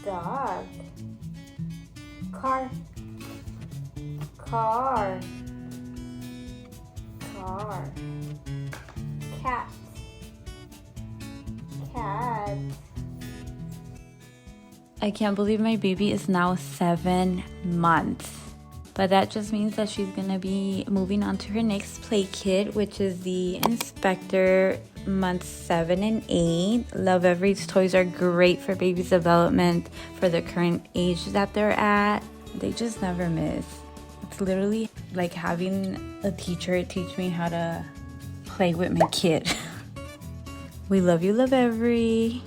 Dog. Car. Car. Car. Cat. Cat. I can't believe my baby is now 7 months. But that just means that she's gonna be moving on to her next play kit, which is the Inspector months 7 and 8. Lovevery's toys are great for baby's development for the current age that they're at. They just never miss. It's literally like having a teacher teach me how to play with my kid. We love you, Lovevery.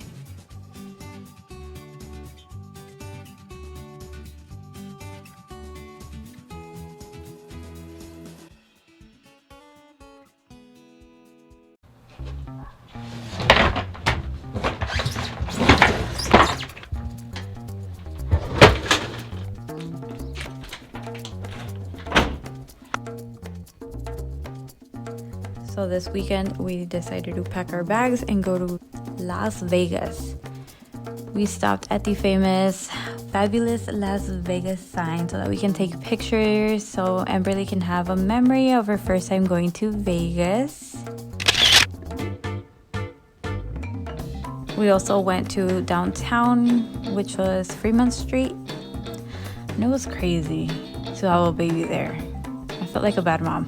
So this weekend we decided to pack our bags and go to Las Vegas. We stopped at the famous fabulous Las Vegas sign so that we can take pictures, so Amberly can have a memory of her first time going to Vegas. We also went to downtown, which was Fremont Street, and it was crazy to have a baby there. I felt like a bad mom.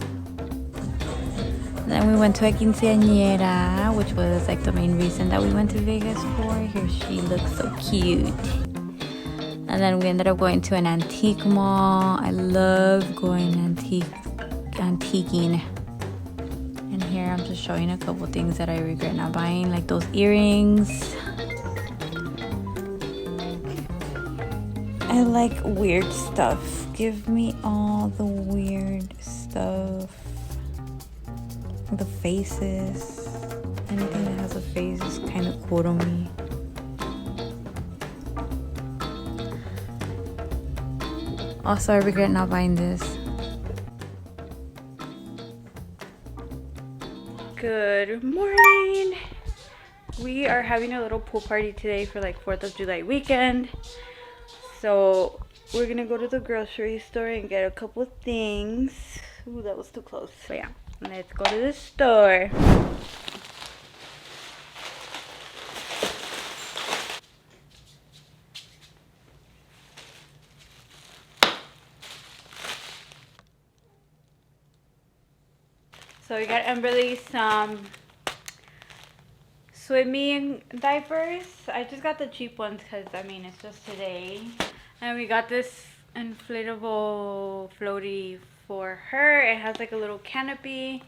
Then we went to a Quinciañera, which was like the main reason that we went to Vegas for. Here she looks so cute. And then we ended up going to an antique mall. I love going antiquing. And here I'm just showing a couple things that I regret not buying, like those earrings. I like weird stuff. Give me all the weird stuff. The faces. Anything that has a face is kind of cool to me. Also, I regret not buying this. Good morning. We are having a little pool party today for like 4th of July weekend. So we're gonna go to the grocery store and get a couple of things. Ooh, that was too close. But yeah, let's go to the store. So we got Amberly some swimming diapers. I just got the cheap ones because I mean it's just today. And we got this inflatable floaty for her. It has like a little canopy.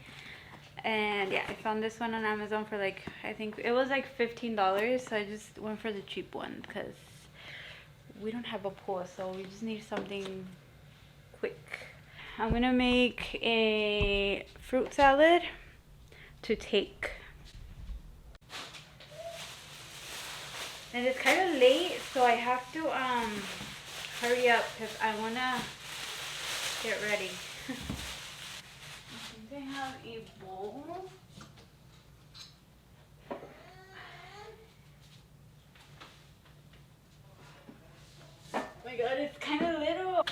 And yeah, I found this one on Amazon for like, I think it was like $15. So I just went for the cheap one because we don't have a pool, so we just need something quick. I'm gonna make a fruit salad to take. And it's kind of late, so I have to hurry up because I wanna get ready. I think I have a bowl. Oh my god, it's kind of little.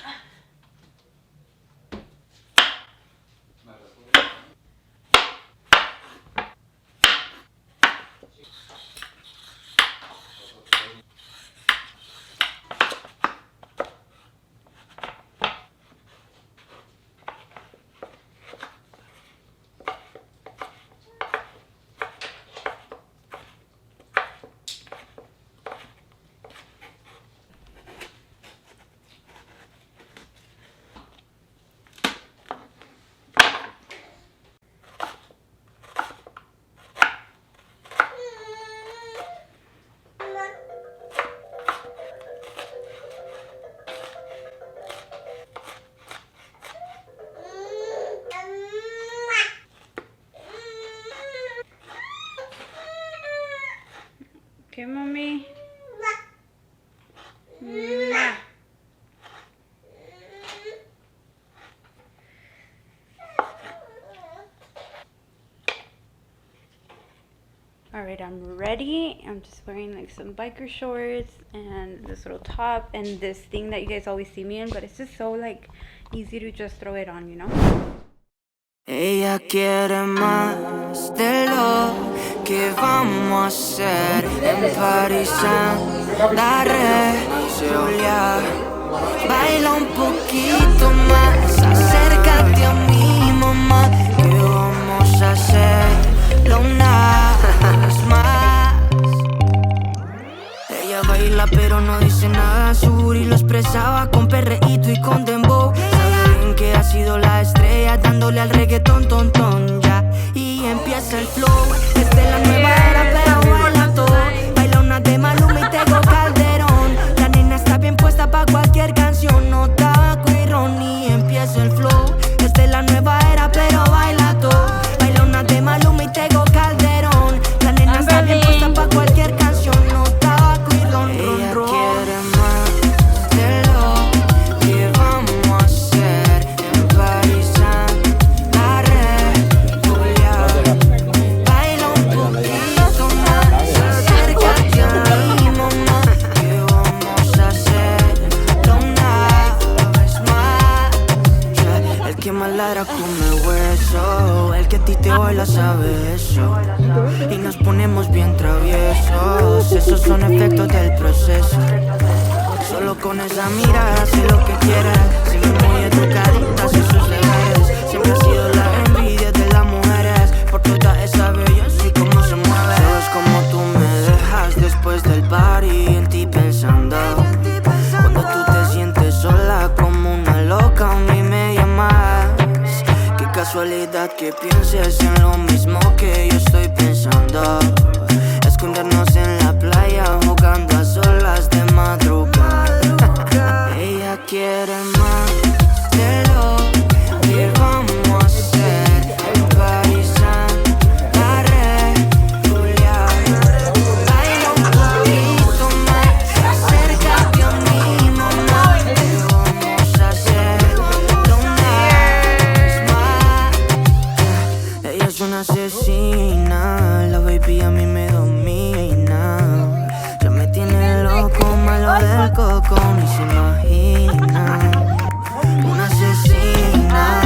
Alright, I'm ready. I'm just wearing like some biker shorts and this little top and this thing that you guys always see me in, but it's just so like easy to just throw it on, you know? Ella quiere más de lo que vamos a hacer en París, la Julia. Baila un poquito más, acércate a mi mamá, que vamos a hacerlo una vez más. Ella baila pero no dice nada, su booty lo expresaba con perreíto y con dembow. Sabe bien que ha sido la estrella, dándole al reggaetón, ton, ton, ya. Y empieza el flow, es de la nueva era pero baila todo. Baila una de Maluma y Tego Calderón. La nena está bien puesta pa' cualquier canción, no tabaco y ron. Y empieza el flow, es de la nueva era pero baila todo. Baila una de Maluma y Tego Calderón. La nena está bien puesta pa' cualquier canción, no tabaco y ron. Ella quiere más de lo que vamos a hacer en París, la Julia. Baila un poquito más, acércate a mi mamá, que vamos a hacerlo una vez más. Yeah. El que más ladra come hueso, el que a ti te baila sabe eso. Y nos ponemos bien traviesos, esos son efectos del proceso. Solo con esa mirada sé lo que quieres. Sigue muy educaditas en sus deberes. Siempre ha sido la envidia de las mujeres por toda esa belleza y cómo se mueve. Sabes como tú me dejas después del party, en ti pensando. Cuando tú te sientes sola como una loca, a mí me llamas. Qué casualidad que pienses en lo mismo que yo estoy pensando. Escondernos en la playa jugando a solas de madrugada. Ella quiere más de lo que vamos a hacer en París, la Julia. Baila un poquito más, acércate a mi mamá, que vamos a hacerlo una vez más. Ella es una asesina, la baby a mí me domina. Ya me tiene loco, malo del coco, ni se imagina. Una asesina.